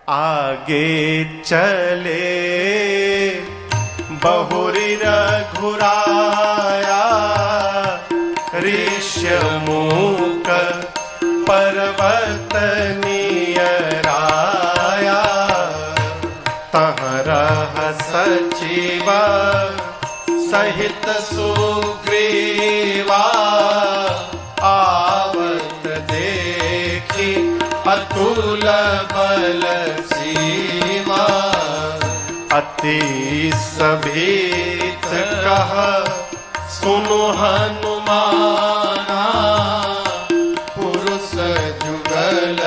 आगे चले बहुरी रघुराया, ऋष्यमूक पर्वत नियराया। तहाँ रह सचिव सहित सुग्रीवा, आवत देखी अतुल बल सीमा। अति सभीत कह सुनु हनुमाना, पुरुष जुगल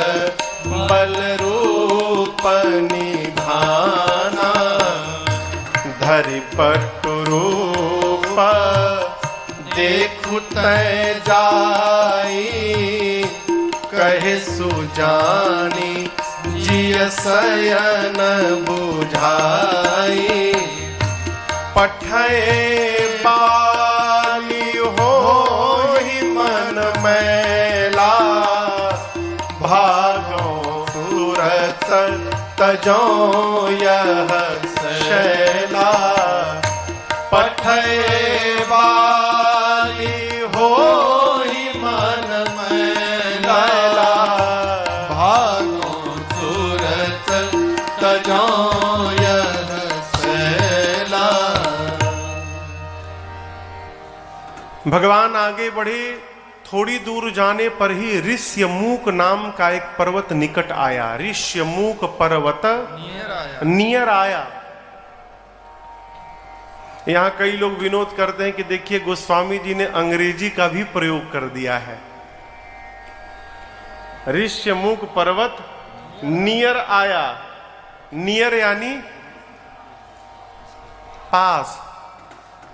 बल रूप निधाना। धरि पटु रूप देखु तै जाई, कहे सुजानी जिय शयन बुझाई। पठय बाली होहि मन मैला, भागो तुरत तजो यह शैला। पठय बाली होहि मन मैला, भागो तुरत तजो यह शैला। भगवान आगे बढ़े। थोड़ी दूर जाने पर ही ऋष्यमूक नाम का एक पर्वत निकट आया। ऋष्यमूक पर्वत नियर आया। यहां कई लोग विनोद करते हैं कि देखिए गोस्वामी जी ने अंग्रेजी का भी प्रयोग कर दिया है। ऋष्यमूक पर्वत नियर आया। नियर यानी पास,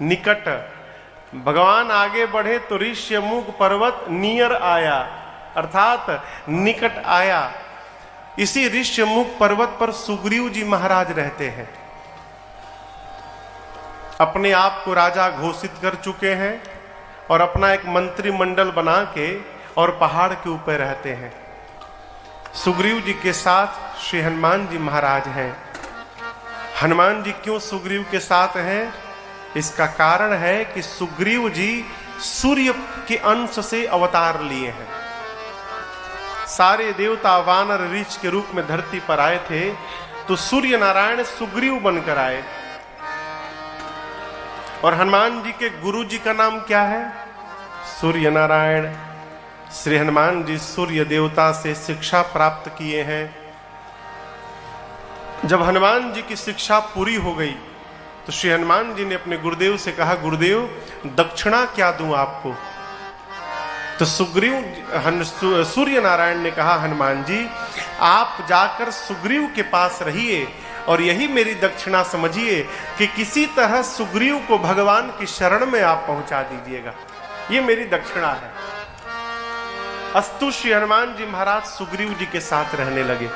निकट। भगवान आगे बढ़े तो ऋष्यमूक पर्वत नियर आया, अर्थात निकट आया। इसी ऋष्यमूक पर्वत पर सुग्रीव जी महाराज रहते हैं। अपने आप को राजा घोषित कर चुके हैं और अपना एक मंत्रिमंडल बना के और पहाड़ के ऊपर रहते हैं। सुग्रीव जी के साथ श्री हनुमान जी महाराज हैं। हनुमान जी क्यों सुग्रीव के साथ हैं? इसका कारण है कि सुग्रीव जी सूर्य के अंश से अवतार लिए हैं। सारे देवता वानर ऋष के रूप में धरती पर आए थे, तो सूर्य नारायण सुग्रीव बनकर आए। और हनुमान जी के गुरु जी का नाम क्या है? सूर्य नारायण। श्री हनुमान जी सूर्य देवता से शिक्षा प्राप्त किए हैं। जब हनुमान जी की शिक्षा पूरी हो गई तो श्री हनुमान जी ने अपने गुरुदेव से कहा, गुरुदेव दक्षिणा क्या दूं आपको? तो सूर्य नारायण ने कहा, हनुमान जी आप जाकर सुग्रीव के पास रहिए और यही मेरी दक्षिणा समझिए कि किसी तरह सुग्रीव को भगवान की शरण में आप पहुंचा दीजिएगा। ये मेरी दक्षिणा है। अस्तु श्री हनुमान जी महाराज सुग्रीव जी के साथ रहने लगे।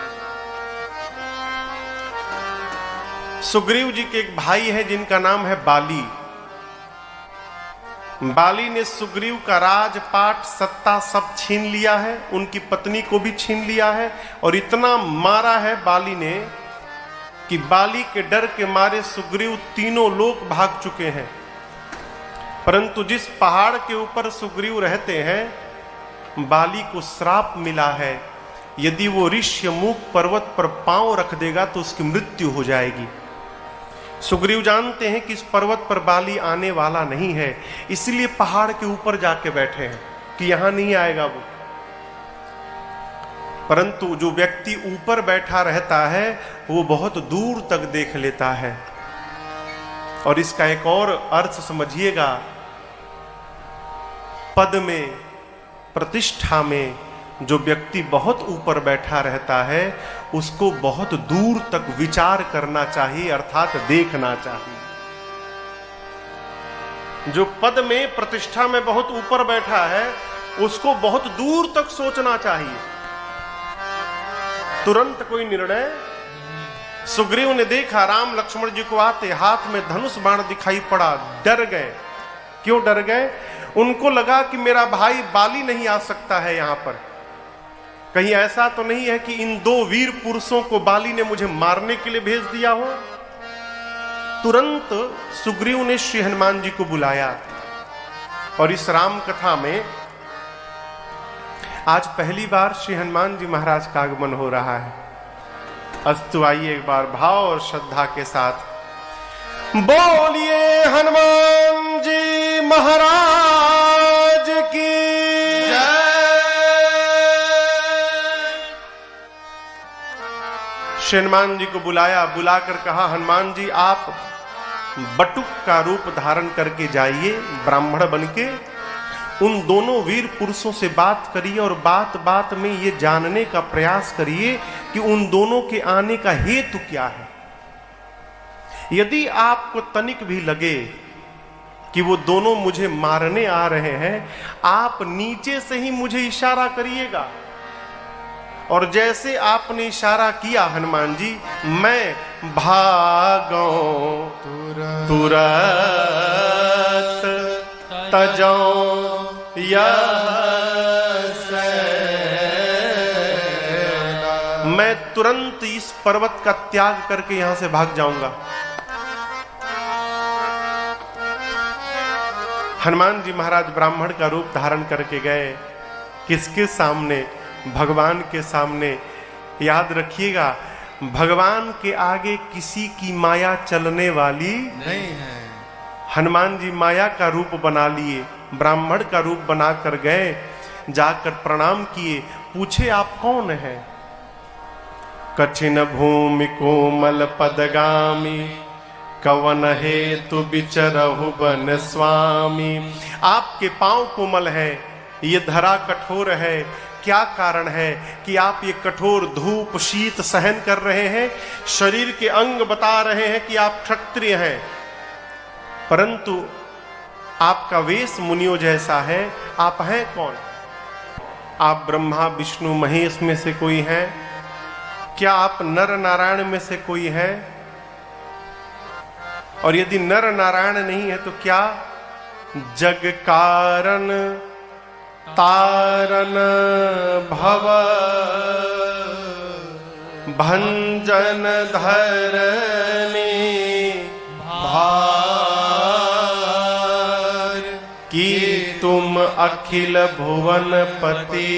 सुग्रीव जी के एक भाई है जिनका नाम है बाली। बाली ने सुग्रीव का राजपाट सत्ता सब छीन लिया है, उनकी पत्नी को भी छीन लिया है और इतना मारा है बाली ने कि बाली के डर के मारे सुग्रीव तीनों लोक भाग चुके हैं। परंतु जिस पहाड़ के ऊपर सुग्रीव रहते हैं, बाली को श्राप मिला है, यदि वो ऋष्यमूक पर्वत पर पांव रख देगा तो उसकी मृत्यु हो जाएगी। सुग्रीव जानते हैं कि इस पर्वत पर बाली आने वाला नहीं है, इसलिए पहाड़ के ऊपर जाके बैठे हैं कि यहां नहीं आएगा वो। परंतु जो व्यक्ति ऊपर बैठा रहता है वो बहुत दूर तक देख लेता है। और इसका एक और अर्थ समझिएगा, पद में, प्रतिष्ठा में जो व्यक्ति बहुत ऊपर बैठा रहता है उसको बहुत दूर तक विचार करना चाहिए, अर्थात देखना चाहिए। जो पद में, प्रतिष्ठा में बहुत ऊपर बैठा है उसको बहुत दूर तक सोचना चाहिए, तुरंत कोई निर्णय। सुग्रीव ने देखा राम लक्ष्मण जी को आते, हाथ में धनुष बाण दिखाई पड़ा, डर गए। क्यों डर गए? उनको लगा कि मेरा भाई बाली नहीं आ सकता है यहां पर, कहीं ऐसा तो नहीं है कि इन दो वीर पुरुषों को बाली ने मुझे मारने के लिए भेज दिया हो? तुरंत सुग्रीव ने श्री हनुमान जी को बुलाया और इस राम कथा में आज पहली बार श्री हनुमान जी महाराज का आगमन हो रहा है। अस्तु, आइए एक बार भाव और श्रद्धा के साथ बोलिए हनुमान जी महाराज की जय। श्री हनुमान जी को बुलाया, बुलाकर कहा, हनुमान जी आप बटुक का रूप धारण करके जाइए, ब्राह्मण बनके उन दोनों वीर पुरुषों से बात करिए और बात बात में ये जानने का प्रयास करिए कि उन दोनों के आने का हेतु क्या है। यदि आपको तनिक भी लगे कि वो दोनों मुझे मारने आ रहे हैं, आप नीचे से ही मुझे इशारा करिएगा। और जैसे आपने इशारा किया हनुमान जी, मैं भागो तुरंत तजो मैं तुरंत इस पर्वत का त्याग करके यहां से भाग जाऊंगा। हनुमान जी महाराज ब्राह्मण का रूप धारण करके गए। किसके सामने? भगवान के सामने। याद रखिएगा, भगवान के आगे किसी की माया चलने वाली नहीं है। हनुमान जी माया का रूप बना लिए, ब्राह्मण का रूप बनाकर गए, जाकर प्रणाम किए, पूछे आप कौन है? कठिन भूमि कोमल पदगामी कवन हेतु बिचरहु बन स्वामी। आपके पांव कोमल है, ये धरा कठोर है, क्या कारण है कि आप ये कठोर धूप शीत सहन कर रहे हैं? शरीर के अंग बता रहे हैं कि आप क्षत्रिय हैं, परंतु आपका वेश मुनियों जैसा है। आप हैं कौन? आप ब्रह्मा विष्णु महेश में से कोई हैं? क्या आप नर नारायण में से कोई है? और यदि नर नारायण नहीं है तो क्या जग कारण तारन भव भंजन धरनी भार की तुम अखिल भुवन पति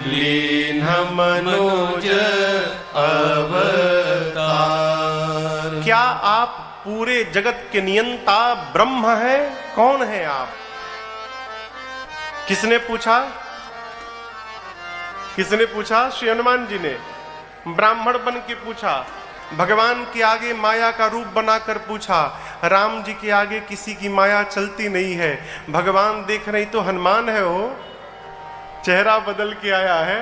लीन मनुज अवतार। क्या आप पूरे जगत के नियंता ब्रह्म हैं? कौन है आप? किसने पूछा? किसने पूछा? श्री हनुमान जी ने ब्राह्मण बन के पूछा, भगवान के आगे माया का रूप बनाकर पूछा। राम जी के आगे किसी की माया चलती नहीं है। भगवान देख रही तो हनुमान है, वो चेहरा बदल के आया है।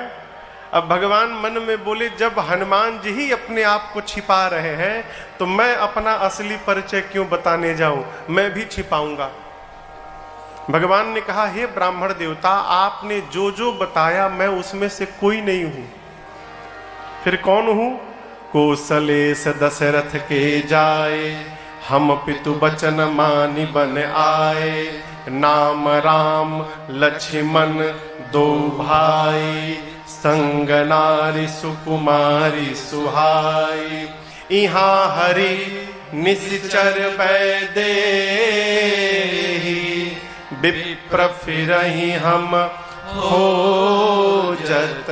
अब भगवान मन में बोले, जब हनुमान जी ही अपने आप को छिपा रहे हैं तो मैं अपना असली परिचय क्यों बताने जाऊं? मैं भी छिपाऊंगा। भगवान ने कहा, हे ब्राह्मण देवता, आपने जो जो बताया मैं उसमें से कोई नहीं हूं। फिर कौन हूं? कौशलेश दशरथ के जाए, हम पितु बचन मानि बन आए। नाम राम लक्ष्मण दो भाई, संग नारी सुकुमारी सुहाई। इहाँ हरि निश्चर बैदे, विप्र फिरहि हम खोजत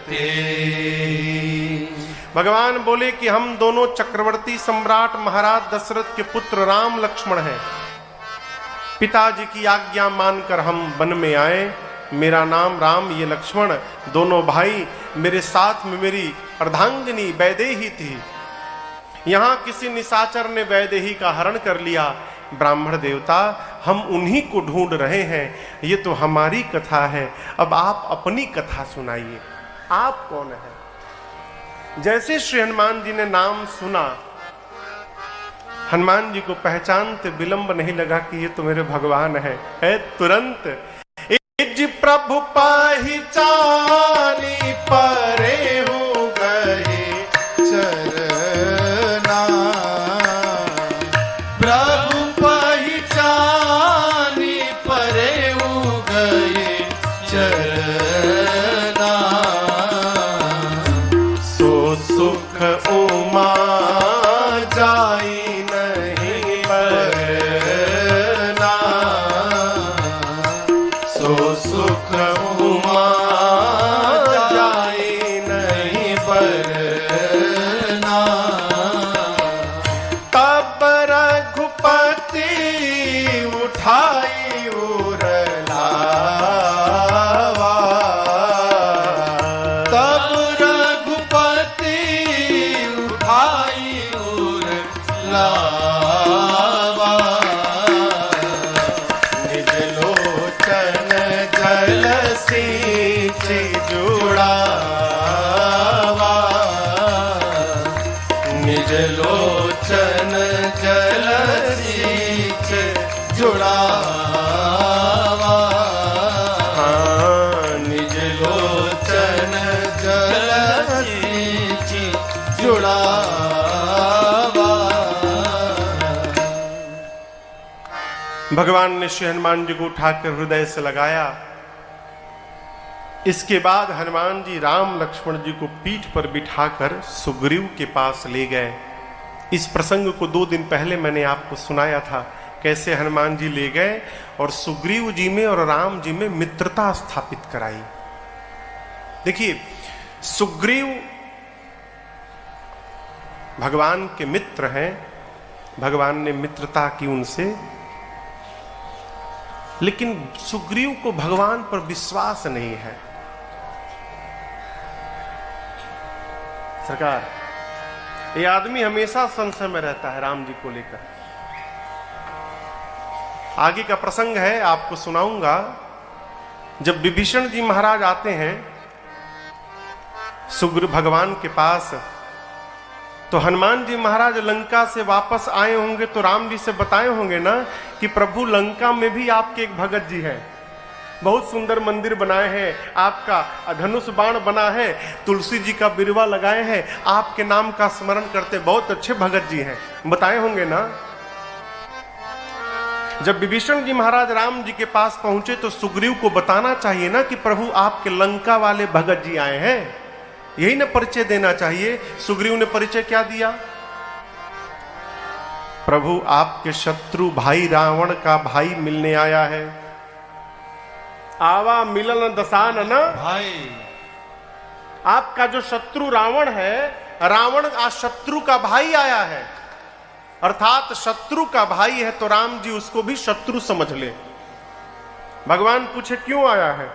ते। भगवान बोले कि हम दोनों चक्रवर्ती सम्राट महाराज दशरथ के पुत्र राम लक्ष्मण हैं। पिताजी की आज्ञा मानकर हम वन में आए। मेरा नाम राम, ये लक्ष्मण, दोनों भाई। मेरे साथ में मेरी अर्धांगिनी वैदेही थी। यहाँ किसी निशाचर ने वैदेही का हरण कर लिया। ब्राह्मण देवता, हम उन्हीं को ढूंढ रहे हैं। ये तो हमारी कथा है, अब आप अपनी कथा सुनाइए। आप कौन है? जैसे श्री हनुमान जी ने नाम सुना, हनुमान जी को पहचानते विलंब नहीं लगा कि ये तो मेरे भगवान है। तुरंत इज प्रभु पहचानी परे हो गए चरना। प्रभु पहचानी परे हो गए चरना। भगवान ने श्री हनुमान जी को उठाकर हृदय से लगाया। इसके बाद हनुमान जी राम लक्ष्मण जी को पीठ पर बिठाकर सुग्रीव के पास ले गए। इस प्रसंग को 2 दिन पहले मैंने आपको सुनाया था, कैसे हनुमान जी ले गए और सुग्रीव जी में और राम जी में मित्रता स्थापित कराई। देखिए, सुग्रीव भगवान के मित्र हैं, भगवान ने मित्रता की उनसे, लेकिन सुग्रीव को भगवान पर विश्वास नहीं है। सरकार, ये आदमी हमेशा संशय में रहता है राम जी को लेकर। आगे का प्रसंग है, आपको सुनाऊंगा। जब विभीषण जी महाराज आते हैं सुग्रीव भगवान के पास, तो हनुमान जी महाराज लंका से वापस आए होंगे तो राम जी से बताए होंगे ना कि प्रभु लंका में भी आपके एक भगत जी हैं, बहुत सुंदर मंदिर बनाए हैं, आपका धनुष बाण बना है, तुलसी जी का बिरवा लगाए हैं, आपके नाम का स्मरण करते, बहुत अच्छे भगत जी हैं, बताए होंगे ना। जब विभीषण जी महाराज राम जी के पास पहुंचे तो सुग्रीव को बताना चाहिए ना कि प्रभु आपके लंका वाले भगत जी आए हैं, यही ना परिचय देना चाहिए। सुग्रीव ने परिचय क्या दिया? प्रभु आपके शत्रु भाई रावण का भाई मिलने आया है। आवा मिलन दसान न भाई, आपका जो शत्रु रावण है, रावण आज शत्रु का भाई आया है, अर्थात शत्रु का भाई है तो राम जी उसको भी शत्रु समझ ले। भगवान पूछे क्यों आया है?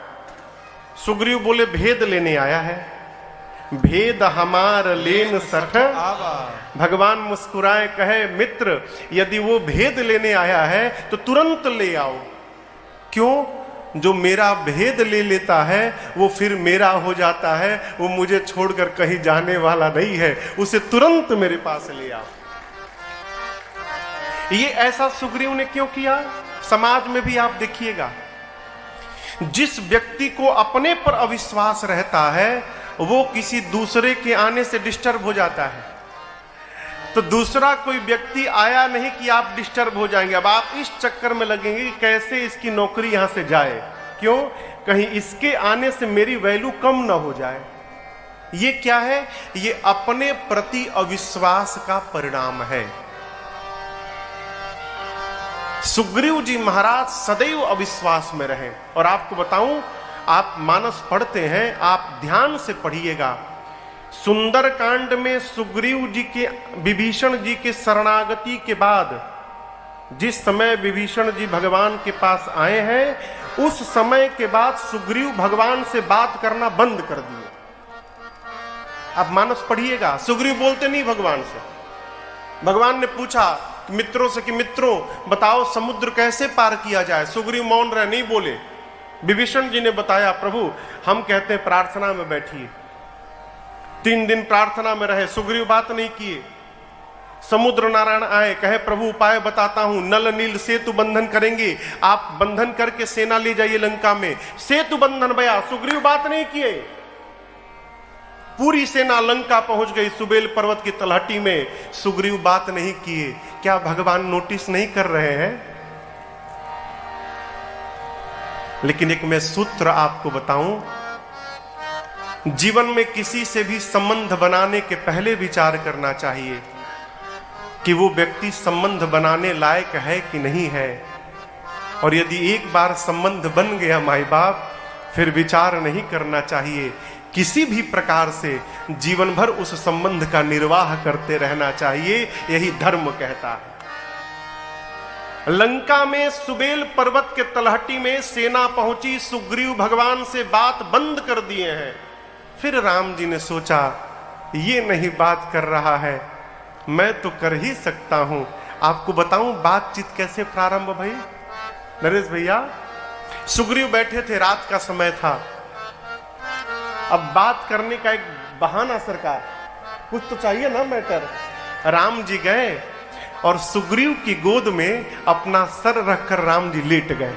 सुग्रीव बोले भेद लेने आया है। भेद हमार लेन सठ। भगवान मुस्कुराए कहे मित्र, यदि वो भेद लेने आया है तो तुरंत ले आओ। क्यों? जो मेरा भेद ले लेता है वो फिर मेरा हो जाता है, वो मुझे छोड़कर कहीं जाने वाला नहीं है, उसे तुरंत मेरे पास ले आओ। ये ऐसा सुग्रीव ने क्यों किया? समाज में भी आप देखिएगा, जिस व्यक्ति को अपने पर अविश्वास रहता है वो किसी दूसरे के आने से डिस्टर्ब हो जाता है। तो दूसरा कोई व्यक्ति आया नहीं कि आप डिस्टर्ब हो जाएंगे। अब आप इस चक्कर में लगेंगे कि कैसे इसकी नौकरी यहां से जाए, क्यों? कहीं इसके आने से मेरी वैल्यू कम ना हो जाए। ये क्या है? ये अपने प्रति अविश्वास का परिणाम है। सुग्रीव जी महाराज सदैव अविश्वास में रहे। और आपको बताऊं, आप मानस पढ़ते हैं, आप ध्यान से पढ़िएगा। सुंदरकांड में सुग्रीव जी के विभीषण जी के शरणागति के बाद, जिस समय विभीषण जी भगवान के पास आए हैं, उस समय के बाद सुग्रीव भगवान से बात करना बंद कर दिए। आप मानस पढ़िएगा, सुग्रीव बोलते नहीं भगवान से। भगवान ने पूछा मित्रों से कि मित्रों बताओ समुद्र कैसे पार किया जाए। सुग्रीव मौन रहे, नहीं बोले। विभीषण जी ने बताया प्रभु हम कहते हैं प्रार्थना में बैठिए। 3 दिन प्रार्थना में रहे, सुग्रीव बात नहीं किए। समुद्र नारायण आए, कहे प्रभु उपाय बताता हूं, नल नील सेतु बंधन करेंगे, आप बंधन करके सेना ले जाइए लंका में। सेतु बंधन भया, सुग्रीव बात नहीं किए। पूरी सेना लंका पहुंच गई सुबेल पर्वत की तलहटी में, सुग्रीव बात नहीं किए। क्या भगवान नोटिस नहीं कर रहे हैं? लेकिन एक मैं सूत्र आपको बताऊं, जीवन में किसी से भी संबंध बनाने के पहले विचार करना चाहिए कि वो व्यक्ति संबंध बनाने लायक है कि नहीं है। और यदि एक बार संबंध बन गया माई बाप, फिर विचार नहीं करना चाहिए, किसी भी प्रकार से जीवन भर उस संबंध का निर्वाह करते रहना चाहिए, यही धर्म कहता है। लंका में सुबेल पर्वत के तलहटी में सेना पहुंची, सुग्रीव भगवान से बात बंद कर दिए हैं। फिर राम जी ने सोचा ये नहीं बात कर रहा है, मैं तो कर ही सकता हूं। आपको बताऊं बातचीत कैसे प्रारंभ भई? नरेश भैया, सुग्रीव बैठे थे, रात का समय था। अब बात करने का एक बहाना, सरकार कुछ तो चाहिए ना मैटर। राम जी गए और सुग्रीव की गोद में अपना सर रखकर राम जी लेट गए।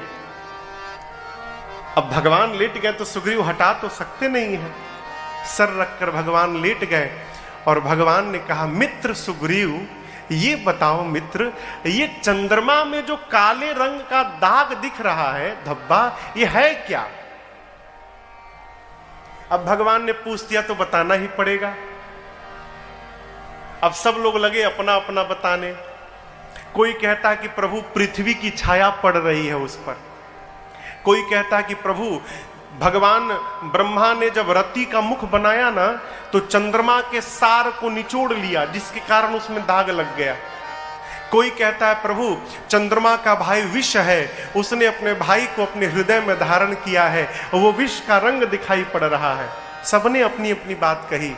अब भगवान लेट गए तो सुग्रीव हटा तो सकते नहीं है, सर रखकर भगवान लेट गए। और भगवान ने कहा मित्र सुग्रीव, ये बताओ मित्र, ये चंद्रमा में जो काले रंग का दाग दिख रहा है, धब्बा, ये है क्या? अब भगवान ने पूछ दिया तो बताना ही पड़ेगा। अब सब लोग लगे अपना अपना बताने। कोई कहता है कि प्रभु पृथ्वी की छाया पड़ रही है उस पर। कोई कहता है कि प्रभु भगवान ब्रह्मा ने जब रति का मुख बनाया ना, तो चंद्रमा के सार को निचोड़ लिया, जिसके कारण उसमें दाग लग गया। कोई कहता है प्रभु चंद्रमा का भाई विष है, उसने अपने भाई को अपने हृदय में धारण किया है, वो विष का रंग दिखाई पड़ रहा है। सबने अपनी अपनी बात कही।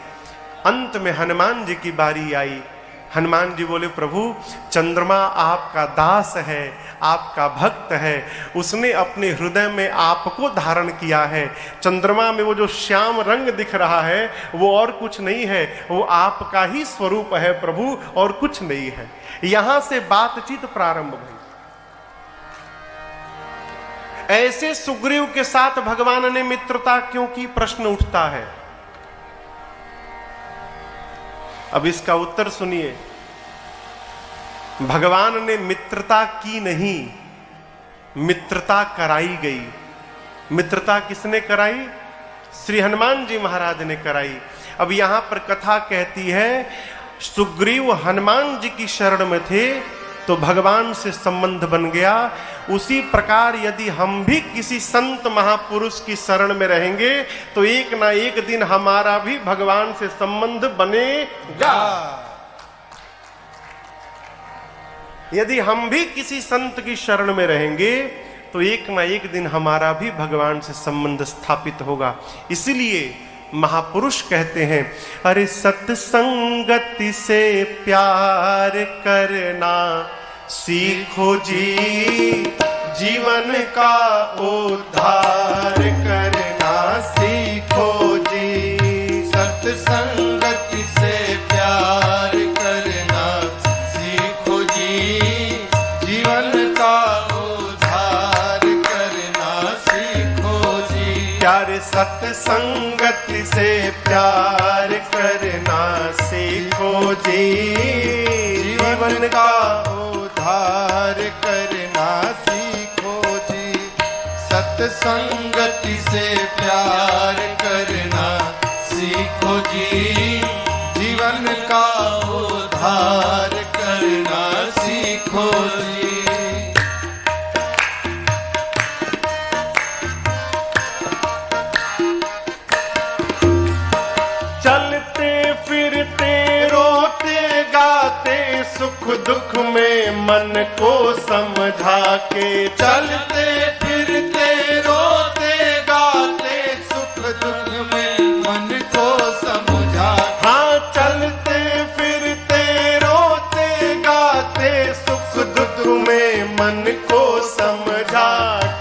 अंत में हनुमान जी की बारी आई। हनुमान जी बोले प्रभु चंद्रमा आपका दास है, आपका भक्त है, उसने अपने हृदय में आपको धारण किया है। चंद्रमा में वो जो श्याम रंग दिख रहा है वो और कुछ नहीं है, वो आपका ही स्वरूप है प्रभु, और कुछ नहीं है। यहां से बातचीत प्रारंभ हुई। ऐसे सुग्रीव के साथ भगवान ने मित्रता क्यों की, प्रश्न उठता है। अब इसका उत्तर सुनिए। भगवान ने मित्रता की नहीं, मित्रता कराई गई। मित्रता किसने कराई? श्री हनुमान जी महाराज ने कराई। अब यहां पर कथा कहती है सुग्रीव हनुमान जी की शरण में थे तो भगवान से संबंध बन गया। उसी प्रकार यदि हम भी किसी संत महापुरुष की शरण में रहेंगे तो एक ना एक दिन हमारा भी भगवान से संबंध बनेगा। यदि हम भी किसी संत की शरण में रहेंगे तो एक ना एक दिन हमारा भी भगवान से संबंध स्थापित होगा। इसलिए महापुरुष कहते हैं, अरे सत्संगति से प्यार करना सीखो जी, जीवन का उद्धार करना सीखो जी। सत्संगति से प्यार करना सीखो जी, जीवन का उद्धार करना सीखो जी। प्यार सत्संगति से प्यार करना सीखो जी, जीवन का उद्धार करना सीखो जी। सत्संगति से प्यार करना सीखो जी, जीवन का उद्धार करना सीखो जी। चलते फिरते रोते गाते सुख दुख में मन को समझा के। चलते फिरते रोते गाते सुख दुख में मन को समझा। हाँ, चलते फिरते रोते गाते सुख दुख में मन को समझा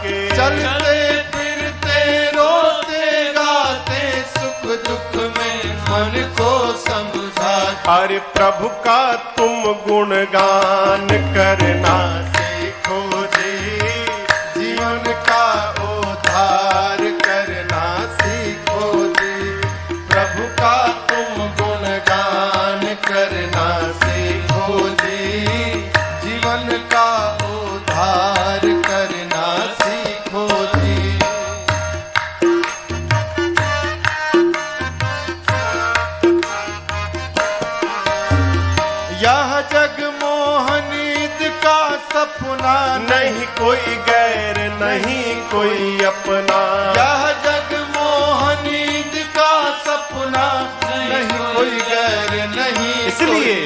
के। चलते फिरते रोते गाते सुख दुख में मन को समझा। अरे प्रभु का तुम गुणगान करना सीखो जी, जीवन का उद्धार करना सीखो जी। प्रभु का तुम गुणगान करना सीखो जी, जीवन का उद्धार करना सीखो जी। यह जग मोहनीद का सपना, नहीं कोई गैर नहीं कोई अपना। यह जग मोहनीद का सपना, नहीं कोई गैर नहीं। इसलिए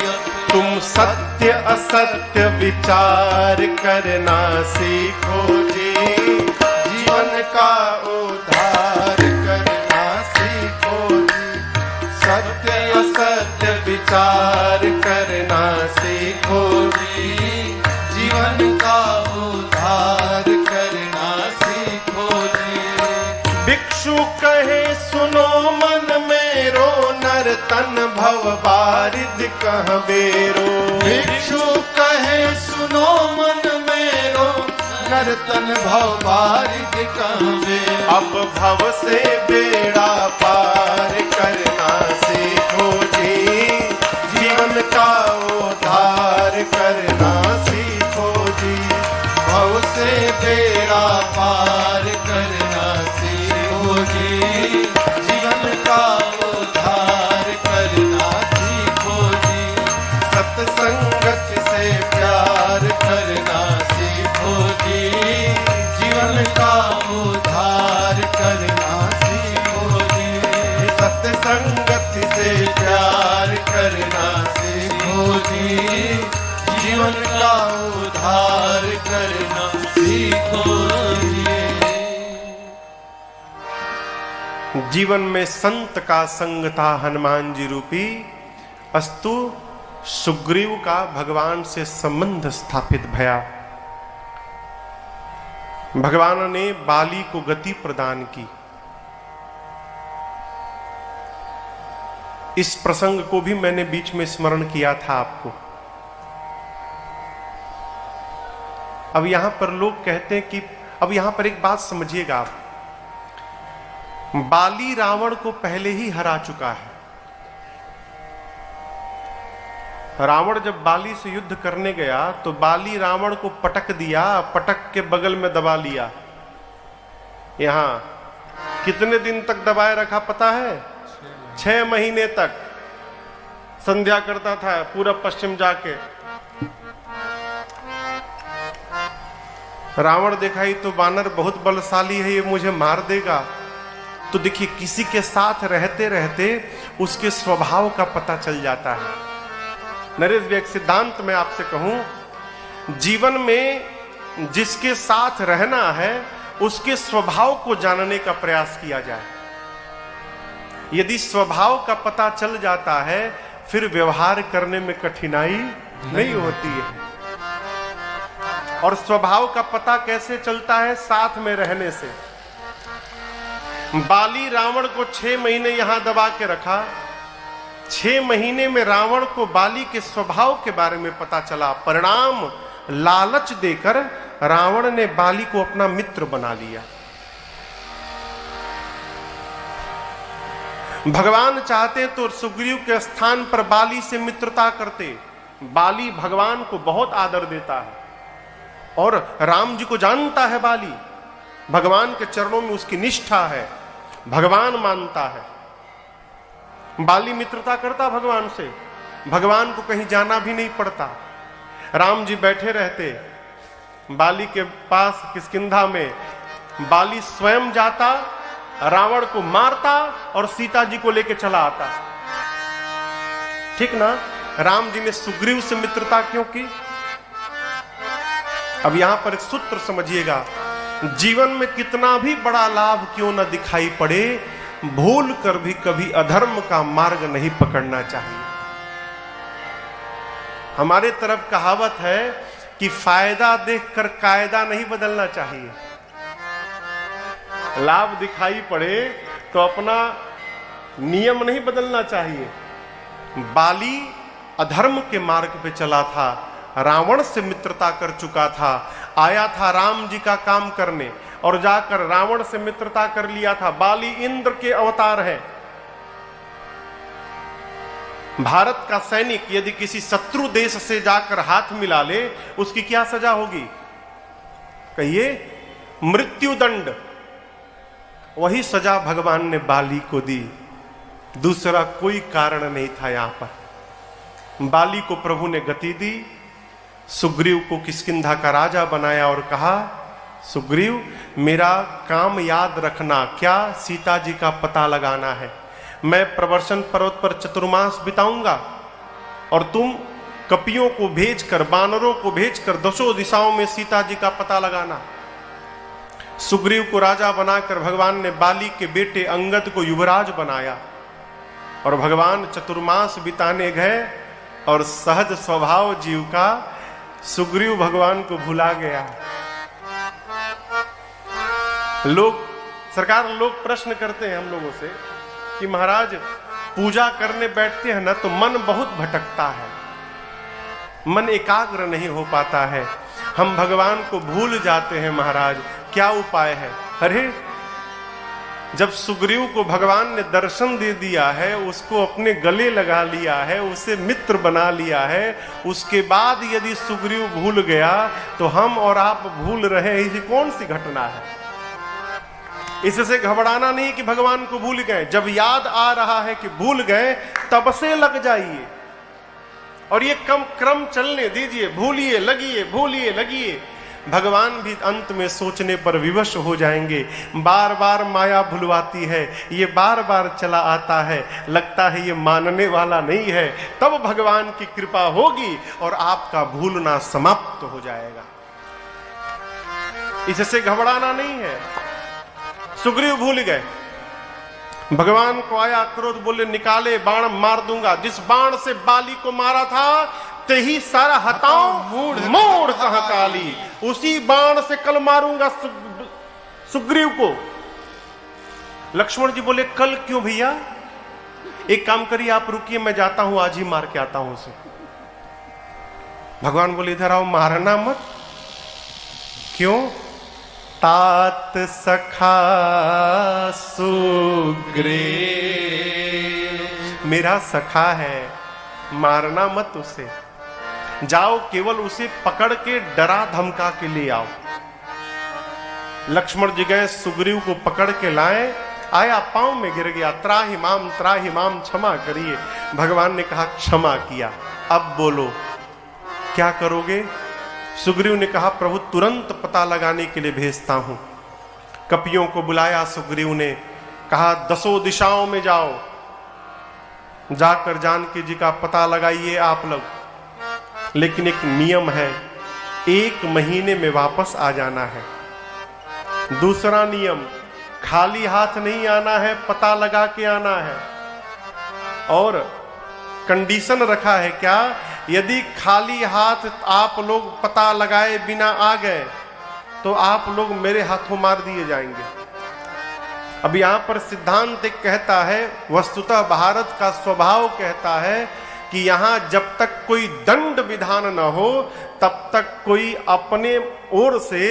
तुम सत्य असत्य विचार करना सीखो जी, जीवन का उद्धार करना सीखो जी। सत्य असत्य विचार करना सीखो जी, जीवन का उद्धार करना सीखो जी। भिक्षु कहे सुनो मन मेरो, नर तन भव बारिद कह बेरो। भिक्षु कहे सुनो मन मेरो, नर तन भव बारिद कह बेरो। अब भव से बेड़ा पार करना सीखो जी, जीवन का उद्धार जीवन का उद्धार करना सीखोगे। जीवन में संत का संग था हनुमान जी रूपी, अस्तु सुग्रीव का भगवान से संबंध स्थापित भया। भगवान ने बाली को गति प्रदान की। इस प्रसंग को भी मैंने बीच में स्मरण किया था आपको। अब यहां पर लोग कहते हैं कि अब यहां पर एक बात समझिएगा आप, बाली रावण को पहले ही हरा चुका है। रावण जब बाली से युद्ध करने गया तो बाली रावण को पटक दिया, पटक के बगल में दबा लिया। यहां कितने दिन तक दबाए रखा पता है? 6 महीने तक संध्या करता था पूरब पश्चिम जाके। रावण देखा ही तो बानर बहुत बलशाली है, ये मुझे मार देगा। तो देखिए किसी के साथ रहते रहते उसके स्वभाव का पता चल जाता है। नरेश भी एक सिद्धांत में आपसे कहूं, जीवन में जिसके साथ रहना है उसके स्वभाव को जानने का प्रयास किया जाए। यदि स्वभाव का पता चल जाता है फिर व्यवहार करने में कठिनाई नहीं होती है। और स्वभाव का पता कैसे चलता है? साथ में रहने से। बाली रावण को 6 महीने यहां दबा के रखा। 6 महीने में रावण को बाली के स्वभाव के बारे में पता चला। परिणाम लालच देकर रावण ने बाली को अपना मित्र बना लिया। भगवान चाहते तो सुग्रीव के स्थान पर बाली से मित्रता करते। बाली भगवान को बहुत आदर देता है और राम जी को जानता है। बाली भगवान के चरणों में उसकी निष्ठा है, भगवान मानता है। बाली मित्रता करता भगवान से, भगवान को कहीं जाना भी नहीं पड़ता। राम जी बैठे रहते बाली के पास किष्किंधा में, बाली स्वयं जाता, रावण को मारता और सीता जी को लेकर चला आता। ठीक ना? राम जी ने सुग्रीव से मित्रता क्यों की? अब यहां पर एक सूत्र समझिएगा, जीवन में कितना भी बड़ा लाभ क्यों न दिखाई पड़े, भूल कर भी कभी अधर्म का मार्ग नहीं पकड़ना चाहिए। हमारे तरफ कहावत है कि फायदा देखकर कायदा नहीं बदलना चाहिए। लाभ दिखाई पड़े तो अपना नियम नहीं बदलना चाहिए। बाली अधर्म के मार्ग पे चला था, रावण से मित्रता कर चुका था, आया था राम जी का काम करने और जाकर रावण से मित्रता कर लिया था। बाली इंद्र के अवतार है। भारत का सैनिक यदि किसी शत्रु देश से जाकर हाथ मिला ले, उसकी क्या सजा होगी? कहिए, मृत्युदंड। वही सजा भगवान ने बाली को दी, दूसरा कोई कारण नहीं था। यहां पर बाली को प्रभु ने गति दी, सुग्रीव को किष्किंधा का राजा बनाया और कहा, सुग्रीव मेरा काम याद रखना। क्या? सीता जी का पता लगाना है। मैं प्रवर्षण पर्वत पर चतुर्मास बिताऊंगा और तुम कपियों को भेजकर, बानरों को भेजकर 10 दिशाओं में सीता जी का पता लगाना। सुग्रीव को राजा बनाकर भगवान ने बाली के बेटे अंगद को युवराज बनाया और भगवान चतुर्मास बिताने गए और सहज स्वभाव जीव का सुग्रीव भगवान को भुला गया। लोग प्रश्न करते हैं हम लोगों से कि महाराज पूजा करने बैठते हैं ना तो मन बहुत भटकता है, मन एकाग्र नहीं हो पाता है, हम भगवान को भूल जाते हैं महाराज, क्या उपाय है? अरे जब सुग्रीव को भगवान ने दर्शन दे दिया है, उसको अपने गले लगा लिया है, उसे मित्र बना लिया है, उसके बाद यदि सुग्रीव भूल गया तो हम और आप भूल रहे, ऐसी कौन सी घटना है? इससे घबराना नहीं कि भगवान को भूल गए। जब याद आ रहा है कि भूल गए तब से लग जाइए और ये कम क्रम चलने दीजिए। भूलिए लगिए, भूलिए लगिए। भगवान भी अंत में सोचने पर विवश हो जाएंगे। बार बार माया भुलवाती है, ये बार बार चला आता है, लगता है ये मानने वाला नहीं है। तब भगवान की कृपा होगी और आपका भूलना समाप्त हो जाएगा। इससे घबराना नहीं है। सुग्रीव भूल गए, भगवान को आया क्रोध, बोले निकाले बाण मार दूंगा। जिस बाण से बाली को मारा था ते ही सारा हटाओ मोड़ कहा काली, उसी बाण से कल मारूंगा सुग्रीव को। लक्ष्मण जी बोले कल क्यों भैया? एक काम करिए आप रुकिए, मैं जाता हूं, आज ही मार के आता हूं उसे। भगवान बोले इधर आओ, मारना मत। क्यों? तात सखा सुग्रीव मेरा सखा है, मारना मत उसे। जाओ केवल उसे पकड़ के डरा धमका के ले आओ। लक्ष्मण जी गए, सुग्रीव को पकड़ के लाए, आया पांव में गिर गया, त्राहि माम क्षमा करिए। भगवान ने कहा क्षमा किया, अब बोलो क्या करोगे? सुग्रीव ने कहा प्रभु तुरंत पता लगाने के लिए भेजता हूं। कपियों को बुलाया सुग्रीव ने, कहा 10 दिशाओं में जाओ, जाकर जानकी जी का पता लगाइए आप लोग, लेकिन एक नियम है, 1 महीने में वापस आ जाना है। दूसरा नियम, खाली हाथ नहीं आना है, पता लगा के आना है। और कंडीशन रखा है क्या? यदि खाली हाथ आप लोग पता लगाए बिना आ गए तो आप लोग मेरे हाथों मार दिए जाएंगे। अब यहां पर सिद्धांत एक कहता है, वस्तुतः भारत का स्वभाव कहता है कि यहां जब तक कोई दंड विधान न हो तब तक कोई अपने ओर से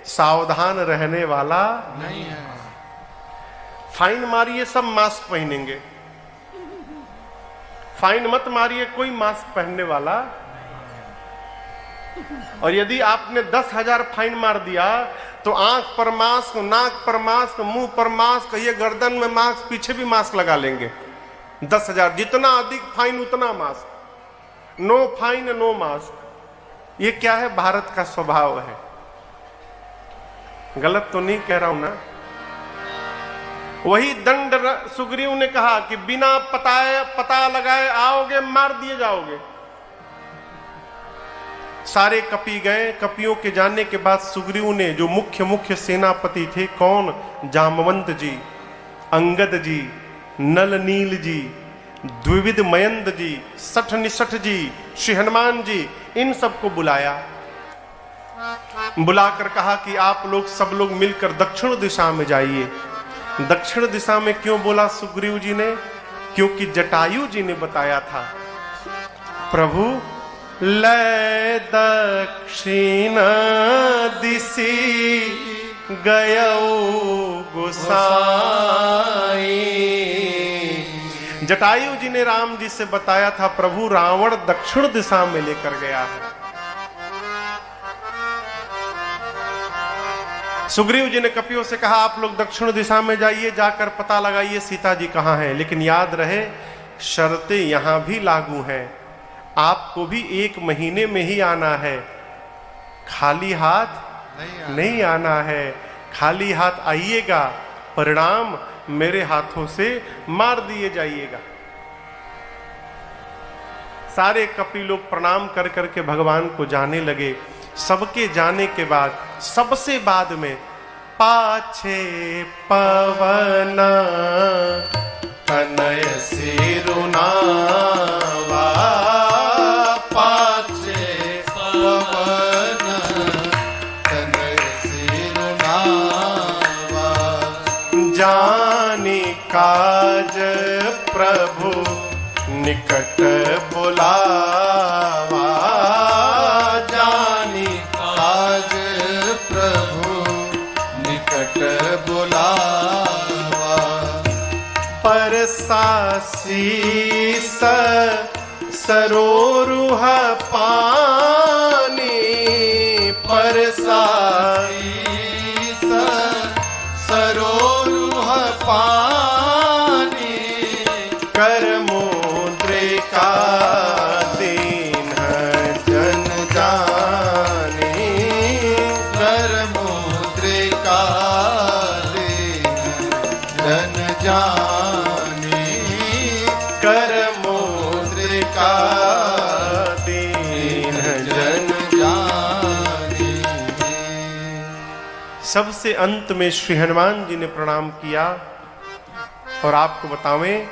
सावधान रहने वाला नहीं है। फाइन मारिए, सब मास्क पहनेंगे, फाइन मत मारिए, कोई मास्क पहनने वाला। और यदि आपने 10,000 फाइन मार दिया तो आंख पर मास्क, नाक पर मास्क, मुंह पर मास्क, ये गर्दन में मास्क, पीछे भी मास्क लगा लेंगे। 10,000, जितना अधिक फाइन उतना mask, no fine no mask. ये क्या है? भारत का स्वभाव है। गलत तो नहीं कह रहा हूं ना? वही दंड सुग्रीव ने कहा कि बिना पता लगाए आओगे, मार दिए जाओगे। सारे कपी गए। कपियों के जाने के बाद सुग्रीव ने, जो मुख्य सेनापति थे, कौन? जामवंत जी, अंगद जी, नल नील जी, द्विविध मयंद जी, सठ निसठ जी, श्री हनुमान जी, इन सबको बुलाया। बुलाकर कहा कि आप लोग सब लोग मिलकर दक्षिण दिशा में जाइए। दक्षिण दिशा में क्यों बोला सुग्रीव जी ने? क्योंकि जटायु जी ने बताया था, प्रभु लय दक्षिण दिशि गयो गोसाई। जटायु जी ने राम जी से बताया था, प्रभु रावण दक्षिण दिशा में लेकर गया है। सुग्रीव जी ने कपियों से कहा आप लोग दक्षिण दिशा में जाइए, जाकर पता लगाइए सीता जी कहां हैं। लेकिन याद रहे, शर्तें यहां भी लागू हैं। आपको भी 1 महीने में ही आना है, खाली हाथ नहीं आना है। खाली हाथ आइएगा, परिणाम मेरे हाथों से मार दिए जाइएगा। सारे कपि लोग प्रणाम कर करके भगवान को जाने लगे। सबके जाने के बाद, सबसे बाद में, पाछे पवन तनय सिरुनावा, पाछे पवन तनय सिरुनावा, जानी काज प्रभु निकट बुलावा, बुलावा, परसासीस सरोरुह पानी, परसासीस सरोरुह पानी, कर मुद्रिका दीन जन जानी, सबसे अंत में श्री हनुमान जी ने प्रणाम किया। और आपको बतावें,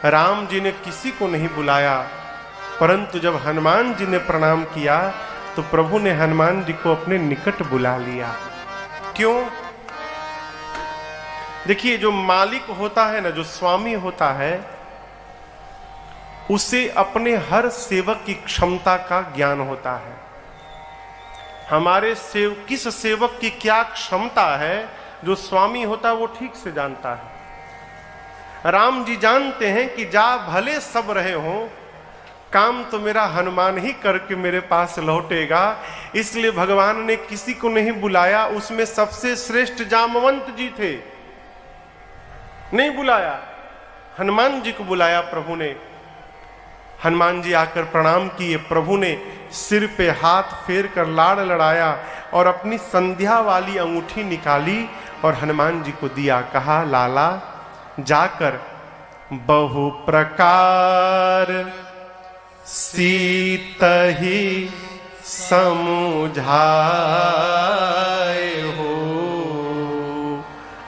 राम जी ने किसी को नहीं बुलाया, परंतु जब हनुमान जी ने प्रणाम किया तो प्रभु ने हनुमान जी को अपने निकट बुला लिया। क्यों? देखिए, जो मालिक होता है ना, जो स्वामी होता है, उसे अपने हर सेवक की क्षमता का ज्ञान होता है। हमारे किस सेवक की क्या क्षमता है, जो स्वामी होता है वो ठीक से जानता है। राम जी जानते हैं कि जा भले सब रहे हों, काम तो मेरा हनुमान ही करके मेरे पास लौटेगा, इसलिए भगवान ने किसी को नहीं बुलाया। उसमें सबसे श्रेष्ठ जामवंत जी थे, नहीं बुलाया, हनुमान जी को बुलाया प्रभु ने। हनुमान जी आकर प्रणाम किए, प्रभु ने सिर पे हाथ फेर कर लाड़ लड़ाया और अपनी संध्या वाली अंगूठी निकाली और हनुमान जी को दिया। कहा, लाला जाकर बहु प्रकार सीतहि समुझाए हो,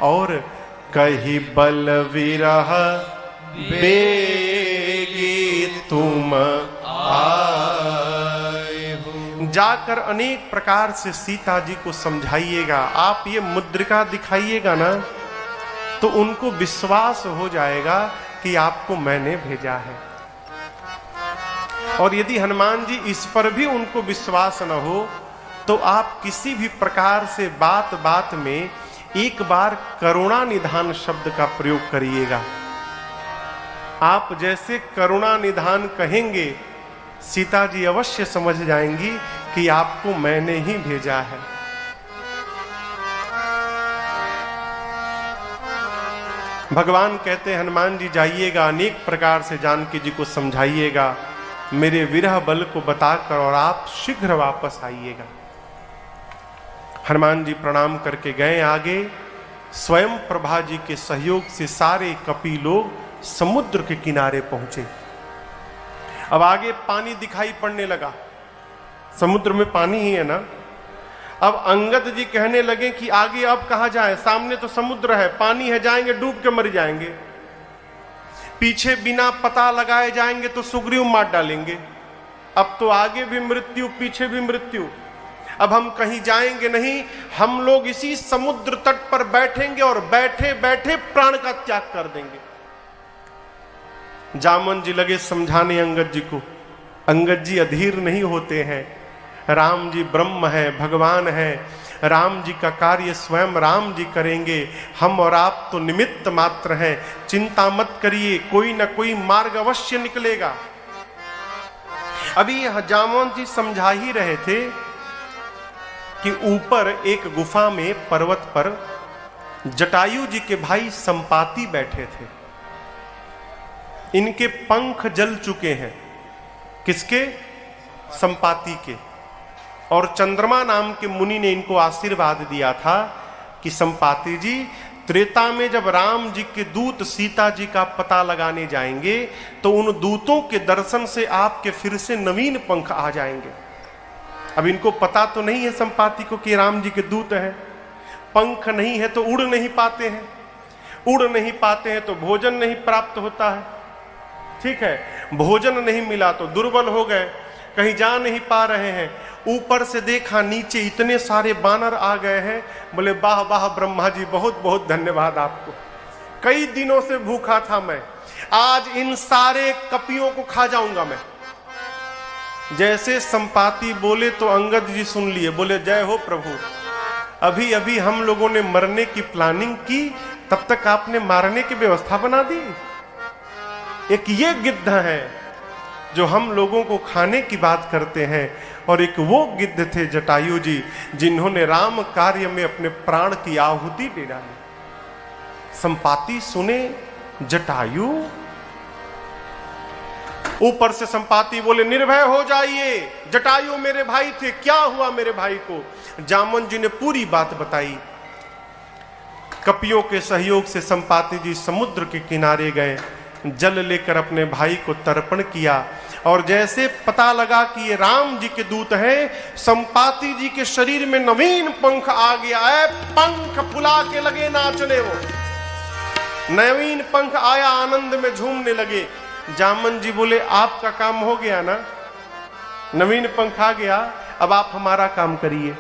और कही बल विरह बेगी तुम आए हो। जाकर अनेक प्रकार से सीता जी को समझाइएगा। आप ये मुद्रिका दिखाइएगा ना, तो उनको विश्वास हो जाएगा कि आपको मैंने भेजा है। और यदि हनुमान जी इस पर भी उनको विश्वास न हो, तो आप किसी भी प्रकार से बात बात में एक बार करुणा निधान शब्द का प्रयोग करिएगा। आप जैसे करुणा निधान कहेंगे, सीता जी अवश्य समझ जाएंगी कि आपको मैंने ही भेजा है। भगवान कहते हैं, हनुमान जी जाइएगा, अनेक प्रकार से जानकी जी को समझाइएगा, मेरे विरह बल को बताकर, और आप शीघ्र वापस आइएगा। हनुमान जी प्रणाम करके गए आगे। स्वयं प्रभा जी के सहयोग से सारे कपि लोग समुद्र के किनारे पहुंचे। अब आगे पानी दिखाई पड़ने लगा, समुद्र में पानी ही है ना। अब अंगद जी कहने लगे कि आगे अब कहां जाए, सामने तो समुद्र है, पानी है, जाएंगे डूब के मर जाएंगे। पीछे बिना पता लगाए जाएंगे तो सुग्रीव मार डालेंगे। अब तो आगे भी मृत्यु, पीछे भी मृत्यु। अब हम कहीं जाएंगे नहीं, हम लोग इसी समुद्र तट पर बैठेंगे और बैठे बैठे प्राण का त्याग कर देंगे। जामन जी लगे समझाने अंगद जी को। अंगद जी अधीर नहीं होते हैं। राम जी ब्रह्म है, भगवान है, राम जी का कार्य स्वयं राम जी करेंगे, हम और आप तो निमित्त मात्र हैं, चिंता मत करिए, कोई ना कोई मार्ग अवश्य निकलेगा। अभी जामवंत जी समझा ही रहे थे कि ऊपर एक गुफा में पर्वत पर जटायु जी के भाई संपाति बैठे थे। इनके पंख जल चुके हैं। किसके? संपाति के। और चंद्रमा नाम के मुनि ने इनको आशीर्वाद दिया था कि संपाति जी, त्रेता में जब राम जी के दूत सीता जी का पता लगाने जाएंगे तो उन दूतों के दर्शन से आपके फिर से नवीन पंख आ जाएंगे। अब इनको पता तो नहीं है संपाति को कि राम जी के दूत हैं। पंख नहीं है तो उड़ नहीं पाते हैं, उड़ नहीं पाते हैं तो भोजन नहीं प्राप्त होता है। ठीक है, भोजन नहीं मिला तो दुर्बल हो गए, कहीं जा नहीं पा रहे हैं। ऊपर से देखा नीचे इतने सारे बानर आ गए हैं। बोले वाह वाह ब्रह्मा जी, बहुत बहुत धन्यवाद आपको। कई दिनों से भूखा था मैं, आज इन सारे कपियों को खा जाऊंगा मैं। जैसे संपाति बोले तो अंगद जी सुन लिए, बोले जय हो प्रभु। अभी अभी हम लोगों ने मरने की प्लानिंग की, तब तक आपने मारने की व्यवस्था बना दी। एक ये गिद्ध है जो हम लोगों को खाने की बात करते हैं, और एक वो गिद्ध थे जटायु जी जिन्होंने राम कार्य में अपने प्राण की आहुति दे डाली। संपाति सुने जटायु, ऊपर से संपाति बोले निर्भय हो जाइए, जटायु मेरे भाई थे, क्या हुआ मेरे भाई को? जामन जी ने पूरी बात बताई। कपियों के सहयोग से संपाति जी समुद्र के किनारे गए, जल लेकर अपने भाई को तर्पण किया और जैसे पता लगा कि ये राम जी के दूत हैं, संपाति जी के शरीर में नवीन पंख आ गया है, पंख फुला के लगे नाचने। वो नवीन पंख आया, आनंद में झूमने लगे। जामन जी बोले आपका काम हो गया ना, नवीन पंख आ गया, अब आप हमारा काम करिए।